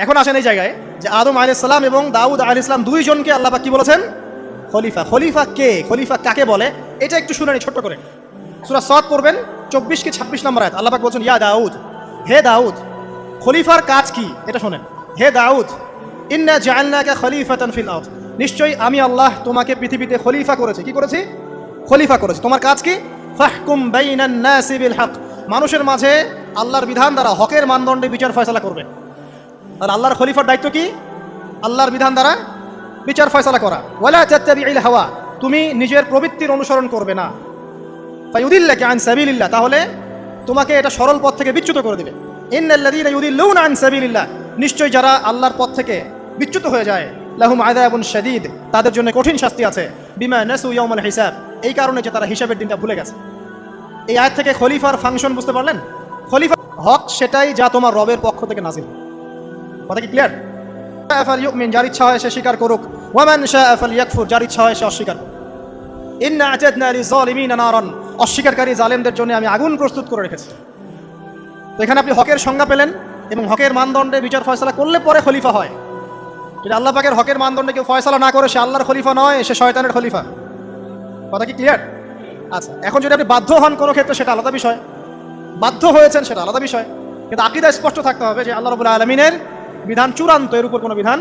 এখন আসেন এই জায়গায় যে আদম আলাইহিস সালাম এবং দাউদ আলাইহিস সালাম দুইজনকে আল্লাহ পাক কি বলেছেন? খলিফা। খলিফা কে? খলিফা কাকে বলে? এটা একটু শুনে নি ছোট্ট করে। সূরা সাদ পড়বেন 24 কি 26 নম্বর আয়াত। আল্লাহ পাক বলছেন, ইয়া দাউদ, হে দাউদ। খলিফার কাজ কি এটা শোনেন। হে দাউদ, ইন্না জাআলনাকা খলিফাতান ফিল আরদ, নিশ্চয়ই আমি আল্লাহ তোমাকে পৃথিবীতে খলিফা করেছি। কি করেছি? খলিফা করেছি। তোমার কাজ কি? ফাহকুম বাইনান নাসি বিল হক, মানুষের মাঝে আল্লাহর বিধান দ্বারা হকের মানদণ্ডে বিচার ফয়সালা করবে। আর আল্লাহর খলিফার দায়িত্ব কি? আল্লাহর বিধান দ্বারা বিচার ফয়সালা করা। ওয়ালা তাত্তাবিউল হাওয়া, তুমি নিজের প্রবৃত্তির অনুসরণ করবে না। ফায়ুদিল্লাকা আন সাবিলিল্লাহ, তাহলে তোমাকে এটা সরল পথ থেকে বিচ্যুত করে দেবে। ইন্নাল্লাযীনা ইউদিল্লুনা আন সাবিলিল্লাহ, নিশ্চয় যারা আল্লাহর পথ থেকে বিচ্যুত হয়ে যায়, লাহুম আযাবুন শাদীদ, তাদের জন্য কঠিন শাস্তি আছে। বিমা নাসু ইয়াউমাল হিসাব, এই কারণে যে তারা হিসাবের দিনটা ভুলে গেছে। এই আয়াত থেকে খলিফার ফাংশন বুঝতে পারলেন? খলিফা হক সেটাই যা তোমার রবের পক্ষ থেকে নাযিল। কথা কি ক্লিয়ার? ফালইউমিন, যার ইচ্ছা হয় সে স্বীকার করুক। ওয়ামান শাআ ফালইয়াকফুর, যার ইচ্ছা হয় সে অস্বীকার করুক। ইন্না আ'তাদনা লিযালিমিনা নারান, অস্বীকারী জালেমদের জন্য আমি আগুন প্রস্তুত করে রেখেছি। তো এখানে আপনি হকের সংজ্ঞা পেলেন এবং হকের মানদণ্ডে বিচার ফয়সালা করলে পরে খলিফা হয়। যদি আল্লাহ পাকের হকের মানদণ্ডে কেউ ফয়সালা না করে সে আল্লাহর খলিফা নয়, সে শয়তানের খলিফা। কথা কি ক্লিয়ার? আচ্ছা, এখন যদি আপনি বাধ্য হন কোনো ক্ষেত্রে সেটা আলাদা বিষয়, বাধ্য হয়েছেন সেটা আলাদা বিষয়, কিন্তু আকীদা স্পষ্ট থাকতে হবে যে আল্লাহ রাব্বুল আলামিনের বিধান চূড়ান্ত, এর উপর কোনো বিধান